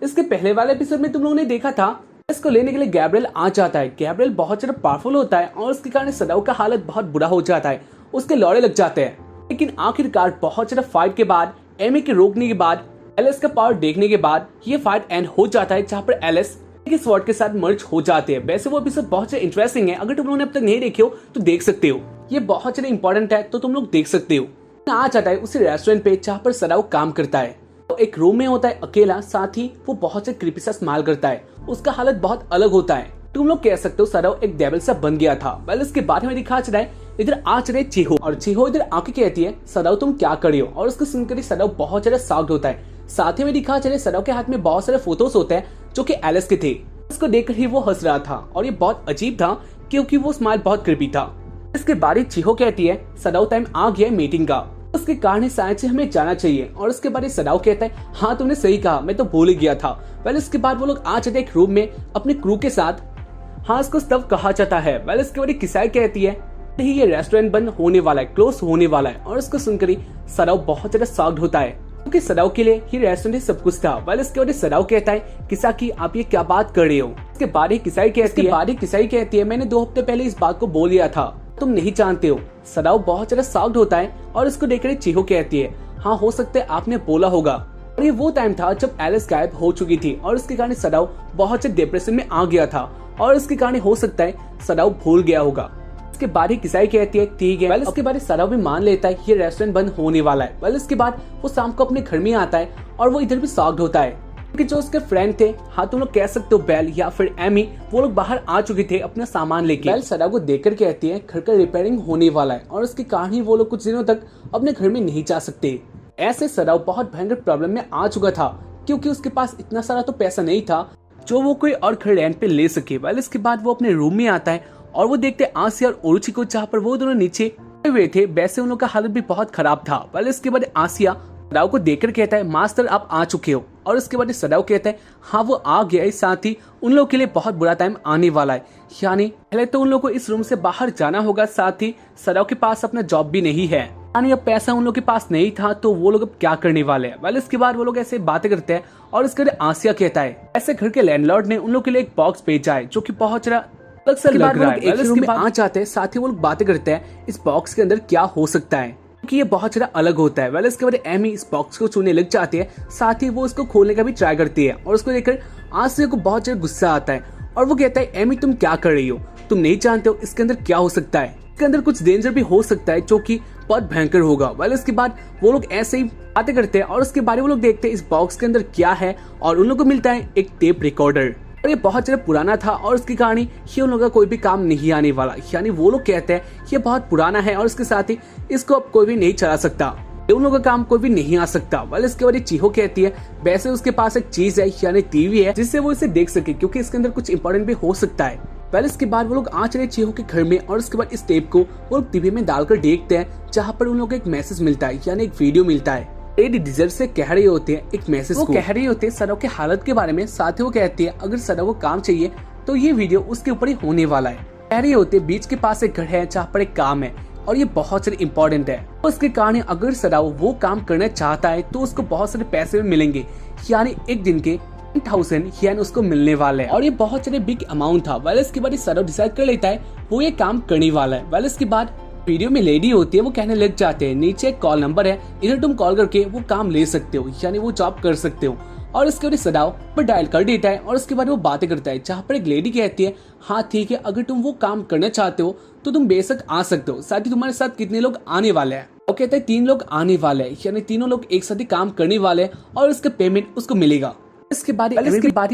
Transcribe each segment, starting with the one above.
इसके पहले वाले एपिसोड में तुम लोगों ने देखा था इसको लेने के लिए गैब्रियल आ जाता है। गैब्रियल बहुत ज्यादा पावरफुल होता है और उसके कारण सदाओ का हालत बहुत बुरा हो जाता है, उसके लौड़े लग जाते हैं। लेकिन आखिरकार बहुत ज्यादा फाइट के बाद, एमी के रोकने के बाद, एलिस का पावर देखने के बाद ये फाइट एंड हो जाता है, जहाँ पर एलिस के स्वॉर्ड के साथ मर्ज हो जाते हैं। वैसे वो एपिसोड बहुत ज्यादा इंटरेस्टिंग है, अगर तुम लोगों ने अब तक नहीं देखे हो तो देख सकते हो। ये बहुत ज्यादा इंपॉर्टेंट है तो तुम लोग देख सकते हो। आ जाता है उसी रेस्टोरेंट पे जहाँ पर सदाओ काम करता है। तो एक रूम में होता है अकेला, साथ ही वो बहुत से क्रीपी सा स्माइल करता है। उसका हालत बहुत अलग होता है। तुम लोग कह सकते हो सदाओ एक डेविल सा बन गया था। वेल इसके बारे में दिखा चला है। इधर आ चले चीहो और चीहो इधर आके कहती है सदाओ तुम क्या कर रही हो, और उसको सुनकर सदाओ बहुत ज्यादा शॉक्ड होता है। साथ ही में दिखा चले सदाओ के हाथ में बहुत सारे फोटोज होते हैं जो कि एलिस के थे। इसको देखकर ही वो हंस रहा था और ये बहुत अजीब था क्योंकि वो स्माइल बहुत क्रीपी था। इसके बाद चीहो कहती है सदाओ टाइम आ गया है मीटिंग का, उसके कारण शायद से हमें जाना चाहिए। और उसके बाद सदाओ कहता है हाँ तुमने सही कहा, मैं तो भूल ही गया था। वेल इसके बाद वो लोग आ जाते एक रूम में अपने क्रू के साथ। हाँ इसको तब कहा जाता है। वेल इसके बाद किसाई कहती है नहीं ये रेस्टोरेंट बंद होने वाला है, क्लोज होने वाला है। और उसको सुनकर ही सदाओ बहुत ज्यादा शॉक्ड होता है क्योंकि सदाओ के लिए ये रेस्टोरेंट सब कुछ था। वेल इसके बाद सदाओ कहता है किसाकी आप ये क्या बात कर रहे हो। इसके बाद किसाई कहती है मैंने 2 हफ्ते पहले इस बात को बोल दिया था, तुम नहीं जानते हो। सदाओ बहुत ज्यादा शॉक्ड होता है और इसको देखकर चीहो कहती है हाँ हो सकता है आपने बोला होगा। और ये वो टाइम था जब एलिस गायब हो चुकी थी और इसके कारण सदाओ बहुत से डिप्रेशन में आ गया था और इसके कारण हो सकता है सदाओ भूल गया होगा। इसके बाद किसाई कहती है ठीक है। इसके बाद सदाओ भी मान लेता है ये रेस्टोरेंट बंद होने वाला है। वेल इसके बाद वो शाम को अपने घर में आता है और वो इधर भी शॉक्ड होता है क्योंकि जो उसके फ्रेंड थे, हाँ तुम लोग कह सकते हो बेल या फिर एमी, वो लोग बाहर आ चुके थे अपना सामान लेके। बेल सदाओ को देखकर कहती है घर का रिपेयरिंग होने वाला है और इसके कारण ही वो लोग कुछ दिनों तक अपने घर में नहीं जा सकते। ऐसे सदाओ बहुत भयंकर प्रॉब्लम में आ चुका था क्योंकि उसके पास इतना सारा तो पैसा नहीं था जो वो कोई और घर रेंट पे ले सके। वेल इसके बाद वो अपने रूम में आता है और वो देखते आसिया और ओरुची को, जहाँ पर वो दोनों नीचे हुए थे। वैसे उन लोगों का हालत भी बहुत खराब था। वेल इसके बाद आसिया सदाओ को देखकर कहता है मास्टर आप आ चुके हो। और उसके बाद सदाओ कहता है हाँ वो आ गया है, साथ ही उन लोगों के लिए बहुत बुरा टाइम आने वाला है। यानी पहले तो उन लोगों को इस रूम से बाहर जाना होगा, साथ ही सदाओ के पास अपना जॉब भी नहीं है, यानी अब पैसा उन लोगों के पास नहीं था तो वो लोग अब क्या करने वाले हैं। वेल इसके बाद वो लोग ऐसे बातें करते हैं और इसके बाद आसिया कहता है ऐसे घर के लैंडलॉर्ड ने उन लोगों के लिए एक बॉक्स भेजा है जो की बहुत ज्यादा अलग सा लग रहा है। एक रूम में आ जाते हैं, साथ ही वो लोग बातें करते हैं इस बॉक्स के अंदर क्या हो सकता है क्योंकि ये बहुत ज्यादा अलग होता है। वेल इसके बाद एमी इस बॉक्स को छूने लग जाती है, साथ ही वो इसको खोलने का भी ट्राई करती है और उसको देखकर आसिया को बहुत ज्यादा गुस्सा आता है और वो कहता है एमी तुम क्या कर रही हो, तुम नहीं जानते हो इसके अंदर क्या हो सकता है, इसके अंदर कुछ डेंजर भी हो सकता है जो कि बहुत भयंकर होगा। वेल इसके बाद वो लोग ऐसे ही बातें करते हैं और उसके बारे में वो लोग देखते हैं इस बॉक्स के अंदर क्या है और उन लोगों को मिलता है एक टेप रिकॉर्डर। और ये बहुत ज्यादा पुराना था और उसके कारण ये उन लोगों का कोई भी काम नहीं आने वाला। यानी वो लोग कहते हैं ये बहुत पुराना है और इसके साथ ही इसको अब कोई भी नहीं चला सकता, उन लोगों का काम कोई भी नहीं आ सकता। वेल इसके बाद चीहो कहती है वैसे उसके पास एक चीज है यानी टीवी है जिससे वो इसे देख सके क्योंकि इसके अंदर कुछ इंपॉर्टेंट भी हो सकता है। वेल इसके बाद वो लोग आ चले चीहो के घर में और उसके बाद इस टेप को वो लोग टीवी में डालकर देखते हैं, जहाँ पर उन लोगों को एक मैसेज मिलता है यानी एक वीडियो मिलता है। लेडी डिजर्ट से कह रहे होते हैं एक मैसेज, वो कह रहे होते हैं सदाओ के हालत के बारे में। साथ ही वो कहती है अगर सदाओ को काम चाहिए तो ये वीडियो उसके ऊपर ही होने वाला है। कह रहे होते बीच के पास एक घर है जहाँ पर एक काम है और ये बहुत सारे इम्पोर्टेंट है। उसके कारण अगर सदाओ वो काम करना चाहता है तो उसको बहुत सारे पैसे मिलेंगे, यानी एक दिन के 10,000 येन उसको मिलने वाले हैं और ये बहुत सारे बिग अमाउंट था। वेल इसके बाद सदाओ डिसाइड कर लेता है वो ये काम करने वाला है। वेल इसके बाद वीडियो में लेडी होती है, वो कहने लग जाते हैं नीचे एक कॉल नंबर है, इधर तुम कॉल करके वो काम ले सकते हो यानी वो जॉब कर सकते हो। और इसके बाद सदाओ पर डायल कर देता है और उसके बाद वो बातें करता है, जहाँ पर एक लेडी कहती है हाँ ठीक है अगर तुम वो काम करना चाहते हो तो तुम बेशक आ सकते हो, साथ ही तुम्हारे साथ कितने लोग आने वाले हैं। वो कहता है 3 लोग आने वाले हैं, यानी तीनों लोग एक साथ ही काम करने वाले हैं और उसका पेमेंट उसको मिलेगा। इसके बाद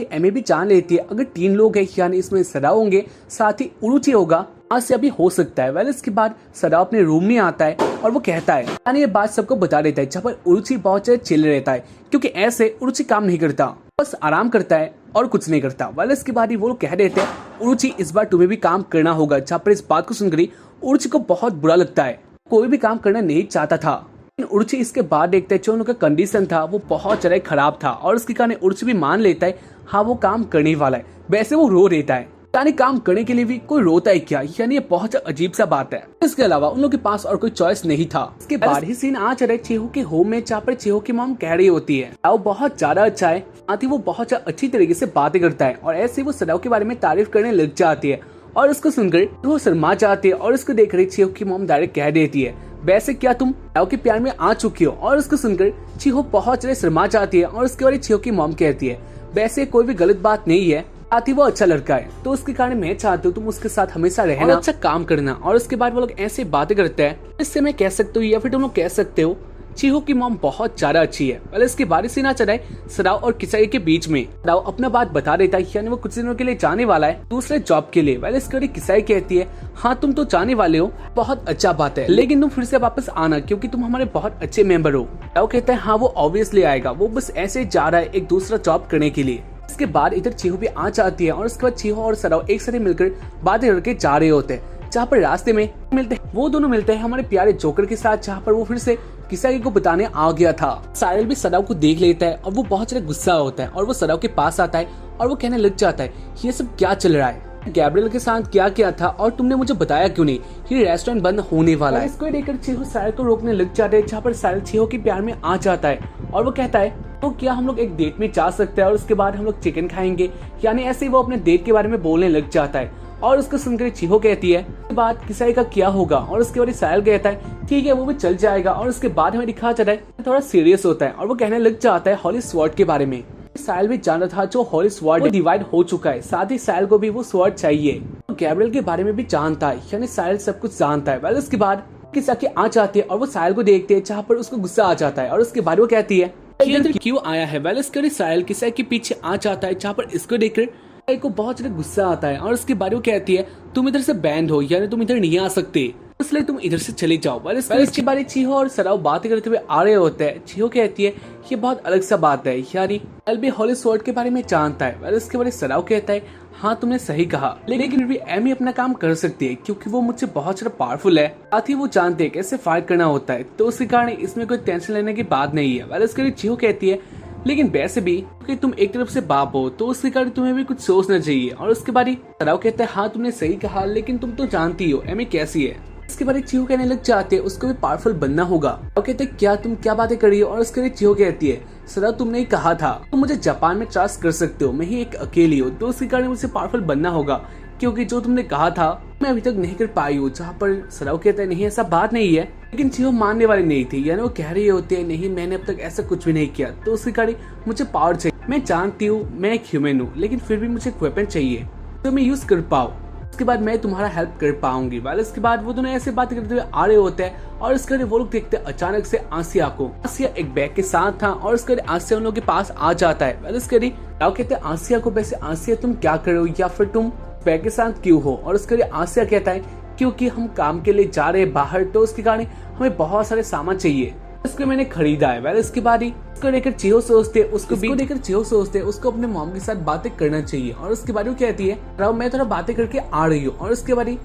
एमी भी जान लेती है अगर 3 लोग हैं यानी इसमें सदाओ होंगे, साथ ही उरुची होगा, आसिया भी हो सकता है। वेल इसके बाद सदाओ अपने रूम में आता है और वो कहता है यानी ये बात सबको बता देता है, जहाँ पर उरुची बहुत ज्यादा चिल रहता है क्योंकि ऐसे उरुची काम नहीं करता, बस आराम करता है और कुछ नहीं करता। वेल इसके बाद ही वो लोग कह देते हैं उरुची इस बार तुम्हें भी काम करना होगा, जहाँ पर इस बात को सुनकर उरुची को बहुत बुरा लगता है, कोई भी काम करना नहीं चाहता था। उरुची इसके बाद देखते हैं जो उनका कंडीशन था वो बहुत ज्यादा खराब था और उसके कारण उरुची भी मान लेता है हाँ वो काम करने वाला है। वैसे वो रो देता है यानी काम करने के लिए भी कोई रोता है क्या, यानी ये बहुत अजीब सा बात है। इसके अलावा उन लोगों के पास और कोई चॉइस नहीं था। इसके बाद ही सीन आ चढ़े चीहू के होम में, जहाँ पर चीहू की मॉम कह रही होती है सदाव बहुत ज्यादा अच्छा है, आती वो बहुत अच्छी तरीके से बातें करता है और ऐसे वो सदाव के बारे में तारीफ करने लग जाती है। और उसको सुनकर वो शर्मा जाती है और उसको देख रही चीहू की मॉम डायरेक्ट कह देती है वैसे क्या तुम सदाव के प्यार में आ चुकी हो। और उसको सुनकर चीहू बहुत ज्यादा शर्मा जाती है और उसके बाद चीहू की मॉम कहती है वैसे कोई भी गलत बात नहीं है, आती वो अच्छा लड़का है तो उसके कारण मैं चाहती हूँ तुम उसके साथ हमेशा रहना, अच्छा काम करना। और उसके बाद वो लोग ऐसे बातें करते हैं, इससे मैं कह सकती हूँ या फिर तुम लोग कह सकते हो चीहू की मॉम बहुत ज्यादा अच्छी है। पहले इसके बाद से ना चढ़ाए सदाव और किसाई के बीच में। सदाव अपना बात बता देता है, यानी वो कुछ दिनों के लिए जाने वाला है दूसरे जॉब के लिए। पहले इसके किसाई कहती है हाँ तुम तो जाने वाले हो, बहुत अच्छा बात है, लेकिन तुम फिर से वापस आना क्योंकि तुम हमारे बहुत अच्छे मेंबर हो। सदाव कहता है हाँ वो ऑब्वियसली आएगा, वो बस ऐसे जा रहा है एक दूसरा जॉब करने के लिए। इसके बाद इधर चीहू भी आ जाती है और उसके बाद चीहू और सदाव एक साथ मिलकर बातें करके जा रहे होते हैं। जहाँ पर रास्ते में मिलते हैं वो दोनों मिलते हैं हमारे प्यारे जोकर के साथ, जहाँ पर वो फिर से किसाई को बताने आ गया था। साहिल भी सदाव को देख लेता है और वो बहुत ज्यादा गुस्सा होता है और वो सदाव के पास आता है और वो कहने लग जाता है ये सब क्या चल रहा है, गैब्रियल के साथ क्या किया था और तुमने मुझे बताया क्यों नहीं, ये रेस्टोरेंट बंद होने वाला है। इसको देखकर चीहू साहिल को रोकने लग जाते हैं, जहाँ पर साहिल चीहू के प्यार में आ जाता है और वो कहता है तो क्या हम लोग एक डेट में जा सकते हैं और उसके बाद हम लोग चिकन खाएंगे, यानी ऐसे ही वो अपने डेट के बारे में बोलने लग जाता है। और उसको सुनकर चीहू कहती है बात किसाई का क्या होगा, और उसके बाद साहिल कहता है ठीक है वो भी चल जाएगा। और उसके बाद हमें दिखा जाता है थोड़ा सीरियस होता है और वो कहने लग जाता है हॉली स्वॉर्ड के बारे में। साहिल भी जान रहा था जो हॉली स्वॉर्ड डिवाइड हो चुका है, साथ ही साहिल को भी वो स्वॉर्ड चाहिए। तो गैब्रियल के बारे में भी जानता है, यानी साहिल सब कुछ जानता है। वेल उसके बाद किसाई आ जाती है और वो साहिल को देखते हैं, जहाँ पर उसको गुस्सा आ जाता है और उसके बाद वो कहती है क्यों आया है। वेल इसके साहिल किसाई के पीछे आ जाता है, जहाँ पर इसको देखकर को बहुत ज्यादा गुस्सा आता है और उसके बाद वो कहती है तुम इधर से बैंड हो, यानी तुम इधर नहीं आ सकते, इसलिए तुम इधर से चले जाओ। इसके बारे चीहू और सदाव बातें करते हुए आ रहे होते हैं। चीहू कहती है ये बहुत अलग सा बात है, यानी साहिल भी हॉली स्वॉर्ड के बारे में जानता है। इसके बारे सदाव कहता है हाँ तुमने सही कहा, लेकिन फिर भी एमी अपना काम कर सकती है क्योंकि वो मुझसे बहुत ज्यादा पावरफुल है, साथ ही वो जानते हैं कैसे फाइट करना होता है, तो उसके कारण इसमें कोई टेंशन लेने की बात नहीं है। इसके लिए चीहू कहती है लेकिन वैसे भी कि तुम एक तरफ से बाप हो तो उसके कारण तुम्हें भी कुछ सोचना चाहिए। और उसके बाद सदाव कहता है हाँ तुमने सही कहा, लेकिन तुम तो जानती हो एमी कैसी है। इसके बाद चीहू कहने लग जाते हैं उसको भी पावरफुल बनना होगा। और कहते क्या तुम क्या बातें कर रही हो। और उसके लिए चीहू कहती है सदाव तुमने ही कहा था तुम मुझे जापान में ट्रस्ट कर सकते हो, मैं ही एक अकेली हूँ, तो उसके कारण मुझे पावरफुल बनना होगा क्योंकि जो तुमने कहा था मैं अभी तक नहीं कर पाई हूँ। जहाँ पर सदाव कहता है नहीं ऐसा बात नहीं है, लेकिन चीहू मानने वाली नहीं थी, यानी वो कह रही होती है नहीं मैंने अब तक ऐसा कुछ भी नहीं किया, तो उसके कारण मुझे पावर चाहिए। मैं जानती हूँ मैं एक ह्यूमन हूँ, लेकिन फिर भी मुझे एक वेपन चाहिए तो मैं यूज कर पाऊँ, उसके बाद मैं तुम्हारा हेल्प कर पाऊंगी। वाले इसके बाद वो दोनों ऐसे बात करते हुए आ रहे होते हैं और इसके वो लोग देखते हैं अचानक से आसिया को। आसिया एक बैग के साथ था और इसके आसिया उन लोगों के पास आ जाता है। वाले इसके कहते हैं आसिया को वैसे आसिया तुम क्या कर रहे हो या फिर तुम बैग के साथ क्यों हो। और उसके आसिया कहता है क्योंकि हम काम के लिए जा रहे हैं बाहर, तो उसके कारण हमें बहुत सारे सामान चाहिए, इसको मैंने खरीदा है। वैसे इसके बाद ही उसको लेकर चीहू सोचते उसको अपने मॉम के साथ बातें करना चाहिए। और उसके बाद वो कहती है राव मैं थोड़ा बातें करके आ रही हूँ। और उसके बाद ही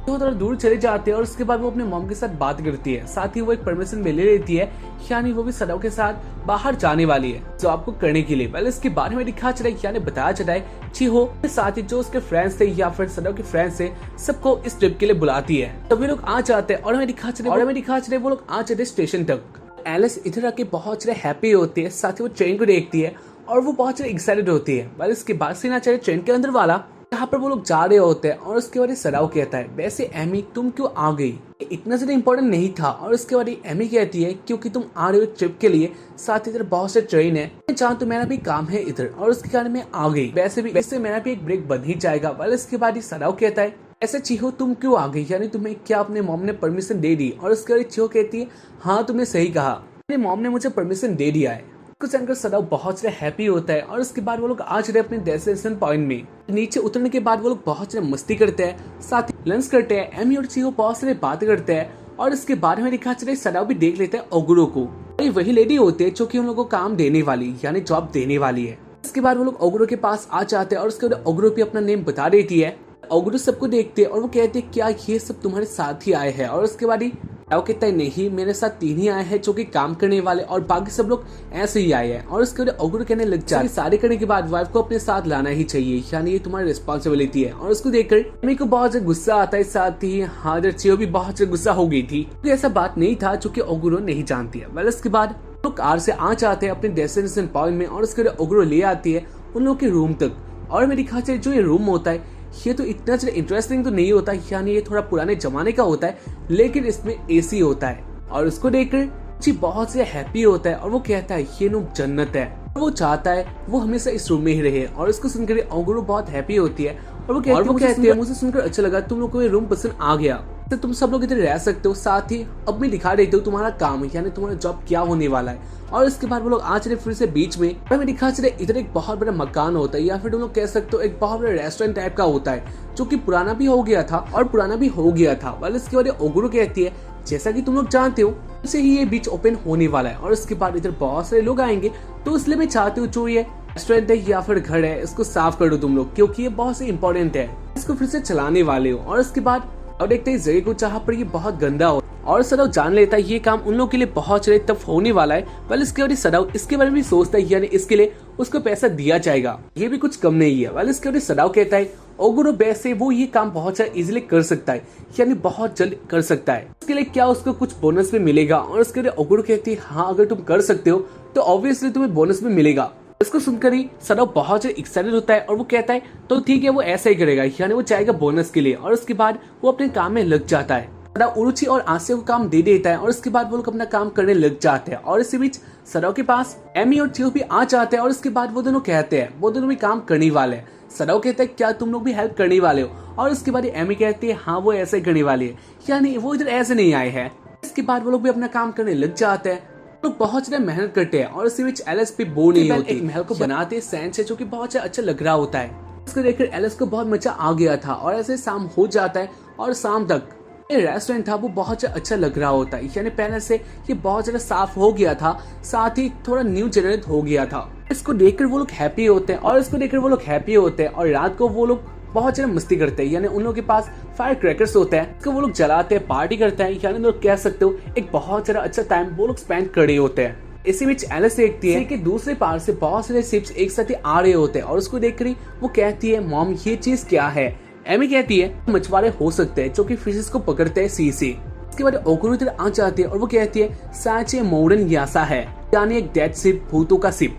तो थोड़ा दूर चले जाते हैं और उसके बाद वो अपने मॉम के साथ बात करती है, साथ ही वो एक परमिशन भी ले लेती है, यानी वो भी सदाव के साथ बाहर जाने वाली है जो आपको करने के लिए। पहले इसके बारे में दिखा चला यानी बताया चला है चीहू के साथ ही जो उसके फ्रेंड्स थे या फिर सदाव के फ्रेंड्स थे सबको इस ट्रिप के लिए बुलाती है। तभी लोग आ जाते हैं और हमें दिखा चले वो लोग आ जाते स्टेशन तक। एलिस इधर आके बहुत ज्यादा हैप्पी होती है, साथ ही वो ट्रेन को देखती है और वो बहुत ज्यादा एक्साइटेड होती है। पर इसके बाद से ना चले ट्रेन के अंदर वाला जहाँ पर वो लोग जा रहे होते हैं। और उसके बाद सदाव कहता है वैसे एमी तुम क्यों आ गई, इतना ज्यादा इम्पोर्टेंट नहीं था। और उसके बाद एमी कहती है क्योंकि तुम आ रहे हो ट्रिप के लिए, साथ इधर बहुत से ट्रेन है, मैं चाहूँ तो मेरा भी काम है इधर, और उसके कारण मैं आ गई। वैसे मेरा भी एक ब्रेक बन ही जाएगा। वाले इसके बाद सदाव कहता है ऐसे चीहू तुम क्यों आ गई, यानी तुम्हें क्या अपने मॉम ने परमिशन दे दी। और उसके बाद चीहू कहती है हाँ तुमने सही कहा, मेरे मॉम ने मुझे परमिशन दे दिया है। कुछ जानकर सदाव बहुत ज्यादा हैप्पी होता है। और उसके बाद वो लोग आज रहे अपने डेस्टिनेशन पॉइंट में। नीचे उतरने के बाद वो लोग बहुत ज्यादा मस्ती करते हैं, साथ ही लंच करते हैं। एमी और चीहू बहुत सारे बातें करते हैं। और इसके बाद में दिखा चले सदाव भी देख लेते हैं ओगुरो को। ये वही लेडी होती है जो कि उन लोगों को काम देने वाली यानी जॉब देने वाली है। इसके बाद वो लोग ओगुरो के पास आ जाते हैं और उसके बाद ओगुरो भी अपना नेम बता देती है। ओगुरो सबको देखते हैं और वो कहते हैं क्या ये सब तुम्हारे साथ ही आए हैं। और उसके बाद ही वो कहता है नहीं, मेरे साथ 3 ही आए हैं जो कि काम करने वाले और बाकी सब लोग ऐसे ही आए हैं। और उसके बाद ओगुरो कहने लग जाता है सारे करने के बाद वाइफ को अपने साथ लाना ही चाहिए, यानी ये तुम्हारी रिस्पॉन्सिबिलिटी है। और उसको देखकर एमी को बहुत ज्यादा गुस्सा आता है, साथ ही हादर चियो भी बहुत ज्यादा गुस्सा हो गई थी। तो ऐसा बात नहीं था जो कि ओगुरो नहीं जानती है। वेल उसके बाद लोग कार से आ जाते हैं अपने डेस्टिनेशन पॉइंट में और उसके बाद ओगुरो ले आती है उन लोग के रूम तक। और मेरे ख्याल से जो ये रूम होता है ये तो इतना ज्यादा इंटरेस्टिंग तो नहीं होता, यानी ये थोड़ा पुराने जमाने का होता है, लेकिन इसमें एसी होता है। और उसको देखकर जी बहुत से हैप्पी होता है और वो कहता है ये नो जन्नत है। वो चाहता है वो हमेशा इस रूम में ही रहे। और इसको सुनकर ओगुरो बहुत हैप्पी होती है और वो कहती है मुझे सुनकर अच्छा लगा, तुम लोग को ये रूम पसंद आ गया, तो तुम सब लोग इधर रह सकते हो। साथ ही अब मैं दिखा देती हूँ तुम्हारा काम, यानी तुम्हारा जॉब क्या होने वाला है। और इसके बाद वो लोग आ चले फिर से बीच में। और मैं दिखा चले इधर एक बहुत बड़ा मकान होता है, या फिर तुम लोग कह सकते हो एक बहुत बड़ा रेस्टोरेंट टाइप का होता है, जो कि पुराना भी हो गया था और पुराना भी हो गया था। वाले इसके बाद ओगुरो कहती है जैसा कि तुम लोग जानते हो जैसे ही ये बीच ओपन होने वाला है और उसके बाद इधर बहुत सारे लोग आएंगे, तो इसलिए मैं चाहती हूँ जो ये रेस्टोरेंट है या फिर घर है इसको साफ कर दो तुम लोग, क्योंकि ये बहुत से इंपॉर्टेंट है, इसको फिर से चलाने वाले हो। और इसके बाद अब देखते हैं जगह को जहाँ पर ये बहुत गंदा हो और सदाव जान लेता है ये काम उन लोगों के लिए बहुत ज्यादा टफ होने वाला है। वाल इसके बाद सदाव इसके बारे में भी सोचता है, यानी इसके लिए उसको पैसा दिया जाएगा, ये भी कुछ कम नहीं है। वाल इसके बाद सदाव कहता है ओगुरो वैसे वो ये काम बहुत ज्यादा इजीली कर सकता है, यानी बहुत जल्द कर सकता है, इसके लिए क्या उसको कुछ बोनस भी मिलेगा। और उसके लिए ओगुरो कहती है हाँ अगर तुम कर सकते हो तो ऑब्वियसली तुम्हें बोनस भी मिलेगा। इसको सुनकर ही सदाव बहुत ज्यादा एक्साइटेड होता है और वो कहता है तो ठीक है वो ऐसा ही करेगा, यानी वो चाहेगा बोनस के लिए। और उसके बाद वो अपने काम में लग जाता है। सदाव उरुचि और आसे को काम दे देता है और उसके बाद वो लोग अपना काम करने लग जाते हैं। और इसी बीच सदाव के पास एमी और चियो भी आ जाते हैं और उसके बाद वो दोनों कहते हैं वो दोनों भी काम करने वाले हैं। सदाव कहता है क्या तुम लोग भी हेल्प करने वाले हो? और उसके बाद एमी कहती है हाँ वो ऐसे करने वाली है, यानी वो इधर ऐसे नहीं आए हैं। इसके बाद वो लोग भी अपना काम करने लग जाते हैं, लोग बहुत ज्यादा मेहनत करते हैं। और इसी बीच एलिस भी बोर नहीं होती, एक महल को बनाते हैं सैंड से, जो कि बहुत अच्छा लग रहा होता है। इसको देखकर एलिस को बहुत मजा आ गया था और ऐसे शाम हो जाता है और शाम तक ये रेस्टोरेंट था वो बहुत अच्छा लग रहा होता है, यानी पहले से ये बहुत ज्यादा साफ हो गया था, साथ ही थोड़ा न्यू जनरेट हो गया था। इसको देखकर वो लोग हैप्पी होते हैं और रात को वो लोग बहुत ज्यादा मस्ती करते हैं, यानी उन लोगों के पास फायर क्रैकर्स होते हैं, इसको वो लोग जलाते हैं, पार्टी करते हैं, यानी लोग कह सकते हो एक बहुत ज्यादा अच्छा टाइम वो लोग स्पेंड कर रहे होते हैं। इसी बीच एलिस देखती है कि दूसरे पार से बहुत सारे शिप्स एक साथ ही आ रहे होते हैं और उसको देखकर ही वो कहती है मॉम ये चीज क्या है? एमी कहती है मछुआरे हो सकते हैं जो कि फिशेस को पकड़ते हैं सी से। इसके बाद ओगुरो इधर आ जाती है और वो कहती है सच ये मॉडर्न यासा है, यानी एक डेड शिप, भूतों का शिप।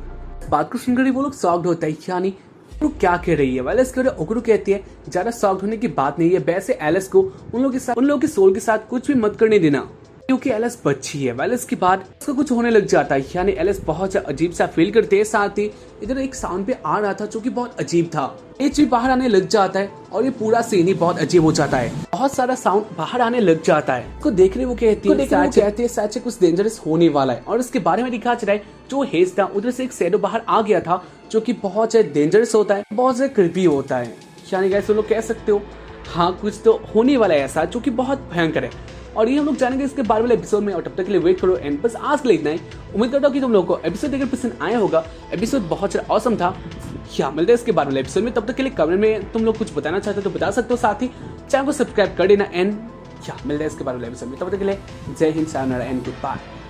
बात को सुनकर वो लोग शॉक्ड होता है, यानी वो क्या कह रही है? वाले इसके बाद ओगुरो कहती है ज्यादा शॉक्ड होने की बात नहीं है, वैसे एलिस को उन लोगों के सोल के साथ कुछ भी मत करने देना, क्योंकि एलिस बच्ची है। वाले इसके बाद उसको कुछ होने लग जाता है, यानी एलिस बहुत अजीब सा फील करते है। साथ ही इधर एक साउंड पे आ रहा था जो कि बहुत अजीब था, एच भी बाहर आने लग जाता है और ये पूरा सीन ही बहुत अजीब हो जाता है, बहुत सारा साउंड बाहर आने लग जाता है। उसको देखने वो कहती है सच कुछ डेंजरस होने वाला है। और इसके बारे में दिखा चला है जो हेज था उधर से एक शैडो बाहर आ गया था जो कि बहुत ज्यादा डेंजरस होता है, बहुत ज्यादा क्रिपी होता है, यानी गाइस लोग कह सकते हो हाँ कुछ तो होने वाला है ऐसा जो कि बहुत भयंकर है। और ये हम लोग जानेंगे इसके बारे वाले एपिसोड में, और तब तक के लिए वेट करो। एंड बस आज के लिए इतना ही। उम्मीद करता हूँ कि तुम लोगों को एपिसोड देखकर पसंद आया होगा। एपिसोड बहुत ज्यादा ऑसम था। क्या मिलते हैं इसके बारे वाले एपिसोड में, तब तक के लिए कमेंट में तुम लोग कुछ बताना चाहते हो तो बता सकते हो, साथ ही चैनल को सब्सक्राइब कर देना। एंड क्या मिलते हैं इसके बारे वाले एपिसोड में, तब तक के लिए जय हिंद, सायोनारा एंड गुड बाय।